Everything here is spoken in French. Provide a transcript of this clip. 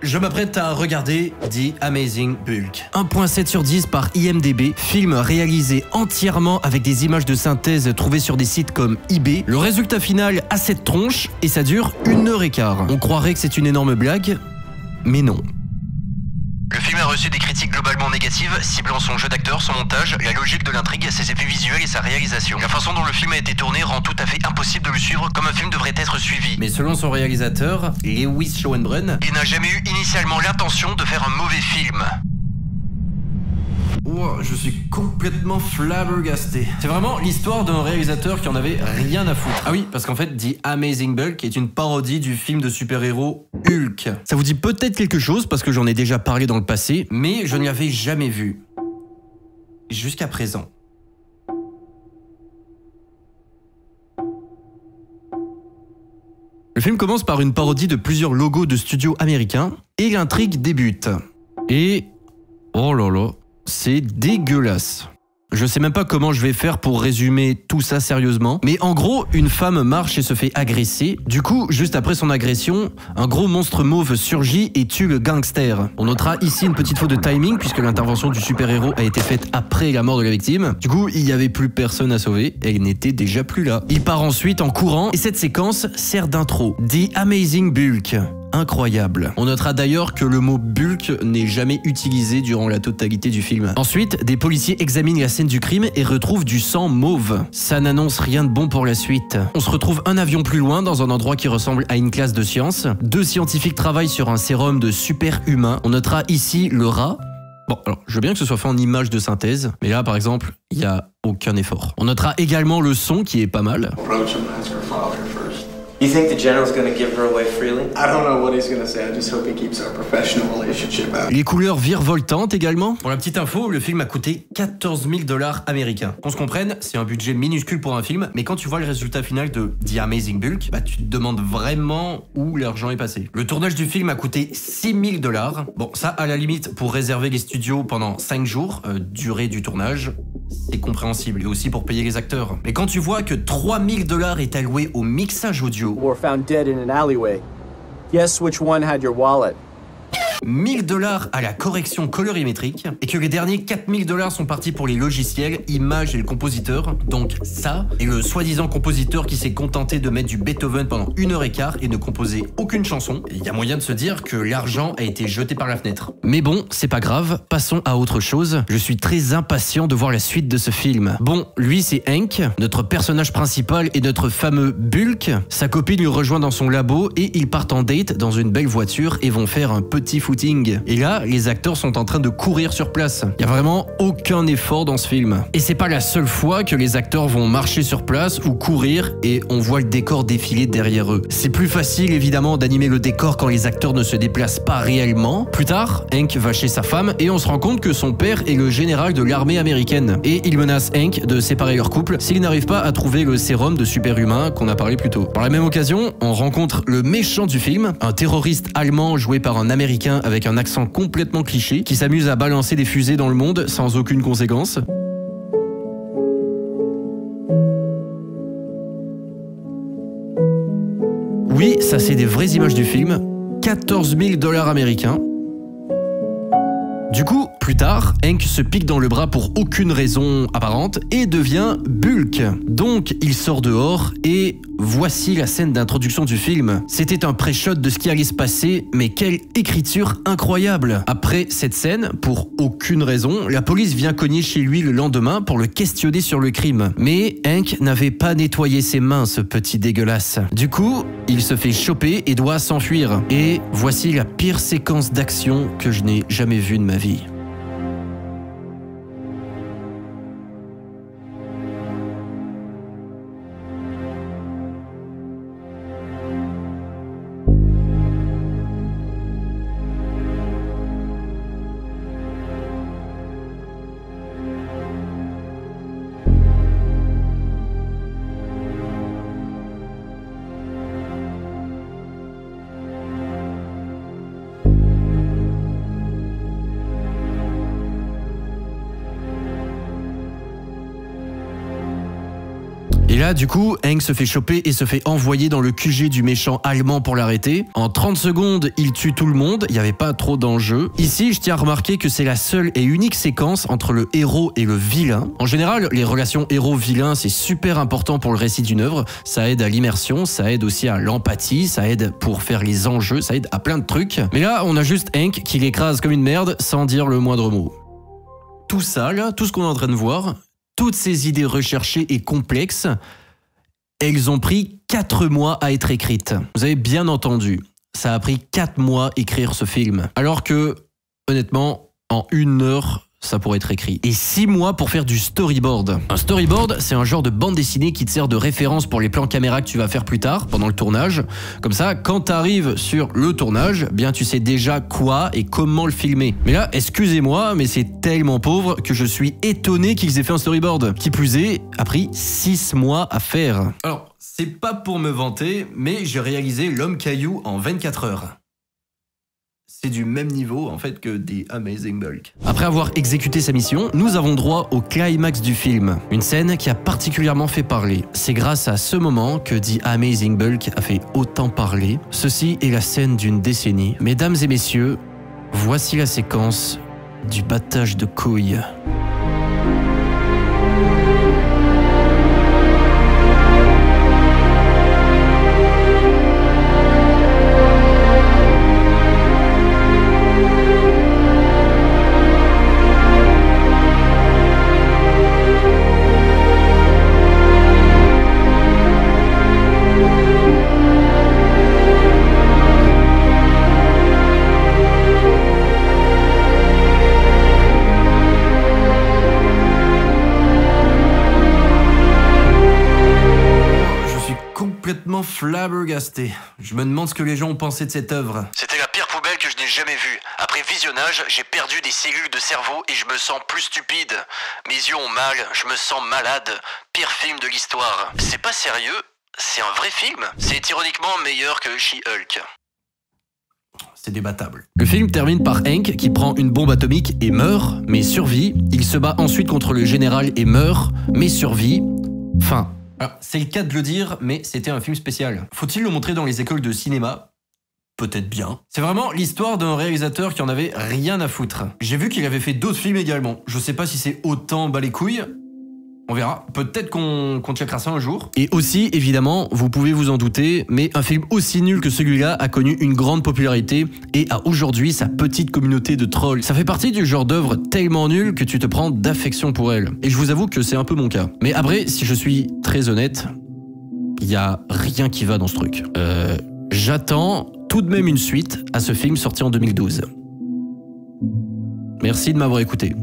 je m'apprête à regarder The Amazing Bulk. 1.7 sur 10 par IMDb, film réalisé entièrement avec des images de synthèse trouvées sur des sites comme eBay. Le résultat final a cette tronche et ça dure 1h15. On croirait que c'est une énorme blague, mais non. Le film a reçu des critiques globalement négatives, ciblant son jeu d'acteur, son montage, la logique de l'intrigue, ses effets visuels et sa réalisation. La façon dont le film a été tourné rend tout à fait impossible de le suivre comme un film devrait être suivi. Mais selon son réalisateur, Lewis Schoenbrunn, il n'a jamais eu initialement l'intention de faire un mauvais film. Oh, je suis complètement flabbergasté. C'est vraiment l'histoire d'un réalisateur qui en avait rien à foutre. Ah oui, parce qu'en fait, The Amazing Bulk est une parodie du film de super-héros Hulk. Ça vous dit peut-être quelque chose parce que j'en ai déjà parlé dans le passé, mais je ne l'avais jamais vu. Jusqu'à présent. Le film commence par une parodie de plusieurs logos de studios américains et l'intrigue débute. Et... oh là là... c'est dégueulasse. Je sais même pas comment je vais faire pour résumer tout ça sérieusement, mais en gros, une femme marche et se fait agresser. Du coup, juste après son agression, un gros monstre mauve surgit et tue le gangster. On notera ici une petite faute de timing puisque l'intervention du super-héros a été faite après la mort de la victime. Du coup, il n'y avait plus personne à sauver, elle n'était déjà plus là. Il part ensuite en courant et cette séquence sert d'intro. The Amazing Bulk. Incroyable. On notera d'ailleurs que le mot bulk n'est jamais utilisé durant la totalité du film. Ensuite, des policiers examinent la scène du crime et retrouvent du sang mauve. Ça n'annonce rien de bon pour la suite. On se retrouve un avion plus loin dans un endroit qui ressemble à une classe de sciences. Deux scientifiques travaillent sur un sérum de super-humain. On notera ici le rat. Bon, alors, je veux bien que ce soit fait en image de synthèse, mais là, par exemple, il n'y a aucun effort. On notera également le son qui est pas mal. You think the general's gonna give her away freely? I don't know what he's gonna say. I just hope he keeps our professional relationship out. Les couleurs virevoltantes également. Pour la petite info, le film a coûté 14 000 $ américains. Qu'on se comprenne, c'est un budget minuscule pour un film, mais quand tu vois le résultat final de The Amazing Bulk, bah tu te demandes vraiment où l'argent est passé. Le tournage du film a coûté 6 000 $. Bon, ça à la limite, pour réserver les studios pendant 5 jours, durée du tournage, c'est compréhensible, et aussi pour payer les acteurs. Mais quand tu vois que 3 000 $ est alloué au mixage audio, were found dead in an alleyway. Guess which one had your wallet? 1 000 $ à la correction colorimétrique et que les derniers 4 000 $ sont partis pour les logiciels, images et le compositeur. Donc ça, et le soi-disant compositeur qui s'est contenté de mettre du Beethoven pendant 1h15 et ne composer aucune chanson. Il y a moyen de se dire que l'argent a été jeté par la fenêtre. Mais bon, c'est pas grave, passons à autre chose. Je suis très impatient de voir la suite de ce film. Bon, lui c'est Hank, notre personnage principal et notre fameux Bulk. Sa copine lui rejoint dans son labo et ils partent en date dans une belle voiture et vont faire un petit footing. Et là, les acteurs sont en train de courir sur place. Il n'y a vraiment aucun effort dans ce film. Et c'est pas la seule fois que les acteurs vont marcher sur place ou courir et on voit le décor défiler derrière eux. C'est plus facile évidemment d'animer le décor quand les acteurs ne se déplacent pas réellement. Plus tard, Hank va chez sa femme et on se rend compte que son père est le général de l'armée américaine. Et il menace Hank de séparer leur couple s'il n'arrive pas à trouver le sérum de super-humain qu'on a parlé plus tôt. Par la même occasion, on rencontre le méchant du film, un terroriste allemand joué par un américain avec un accent complètement cliché, qui s'amuse à balancer des fusées dans le monde sans aucune conséquence. Oui, ça c'est des vraies images du film. 14 000 $ américains. Du coup, plus tard, Hank se pique dans le bras pour aucune raison apparente et devient Bulk. Donc, il sort dehors et voici la scène d'introduction du film. C'était un pré-shot de ce qui allait se passer, mais quelle écriture incroyable! Après cette scène, pour aucune raison, la police vient cogner chez lui le lendemain pour le questionner sur le crime. Mais Hank n'avait pas nettoyé ses mains, ce petit dégueulasse. Du coup, il se fait choper et doit s'enfuir. Et voici la pire séquence d'action que je n'ai jamais vue de ma vie. Et là, du coup, Hank se fait choper et se fait envoyer dans le QG du méchant allemand pour l'arrêter. En 30 secondes, il tue tout le monde, il n'y avait pas trop d'enjeux. Ici, je tiens à remarquer que c'est la seule et unique séquence entre le héros et le vilain. En général, les relations héros-vilain, c'est super important pour le récit d'une œuvre. Ça aide à l'immersion, ça aide aussi à l'empathie, ça aide pour faire les enjeux, ça aide à plein de trucs. Mais là, on a juste Hank qui l'écrase comme une merde sans dire le moindre mot. Tout ça, là, tout ce qu'on est en train de voir, toutes ces idées recherchées et complexes, elles ont pris 4 mois à être écrites. Vous avez bien entendu, ça a pris 4 mois écrire ce film. Alors que, honnêtement, en 1 heure, ça pourrait être écrit. Et 6 mois pour faire du storyboard. Un storyboard, c'est un genre de bande dessinée qui te sert de référence pour les plans caméra que tu vas faire plus tard, pendant le tournage. Comme ça, quand t'arrives sur le tournage, bien tu sais déjà quoi et comment le filmer. Mais là, excusez-moi, mais c'est tellement pauvre que je suis étonné qu'ils aient fait un storyboard. Qui plus est, a pris 6 mois à faire. Alors, c'est pas pour me vanter, mais j'ai réalisé L'Homme Caillou en 24 heures. C'est du même niveau en fait que The Amazing Bulk. Après avoir exécuté sa mission, nous avons droit au climax du film. Une scène qui a particulièrement fait parler. C'est grâce à ce moment que The Amazing Bulk a fait autant parler. Ceci est la scène d'une décennie. Mesdames et messieurs, voici la séquence du battage de couilles. Complètement flabbergasté. Je me demande ce que les gens ont pensé de cette œuvre. C'était la pire poubelle que je n'ai jamais vue. Après visionnage, j'ai perdu des cellules de cerveau et je me sens plus stupide. Mes yeux ont mal, je me sens malade. Pire film de l'histoire. C'est pas sérieux, c'est un vrai film. C'est ironiquement meilleur que She-Hulk. C'est débattable. Le film termine par Hank qui prend une bombe atomique et meurt, mais survit. Il se bat ensuite contre le général et meurt, mais survit. Fin. Alors, c'est le cas de le dire, mais c'était un film spécial. Faut-il le montrer dans les écoles de cinéma? Peut-être bien. C'est vraiment l'histoire d'un réalisateur qui en avait rien à foutre. J'ai vu qu'il avait fait d'autres films également. Je sais pas si c'est autant bas les couilles. On verra. Peut-être qu'on checkera ça un jour. Et aussi, évidemment, vous pouvez vous en douter, mais un film aussi nul que celui-là a connu une grande popularité et a aujourd'hui sa petite communauté de trolls. Ça fait partie du genre d'œuvre tellement nulle que tu te prends d'affection pour elle. Et je vous avoue que c'est un peu mon cas. Mais après, si je suis très honnête, il y a rien qui va dans ce truc. J'attends tout de même une suite à ce film sorti en 2012. Merci de m'avoir écouté.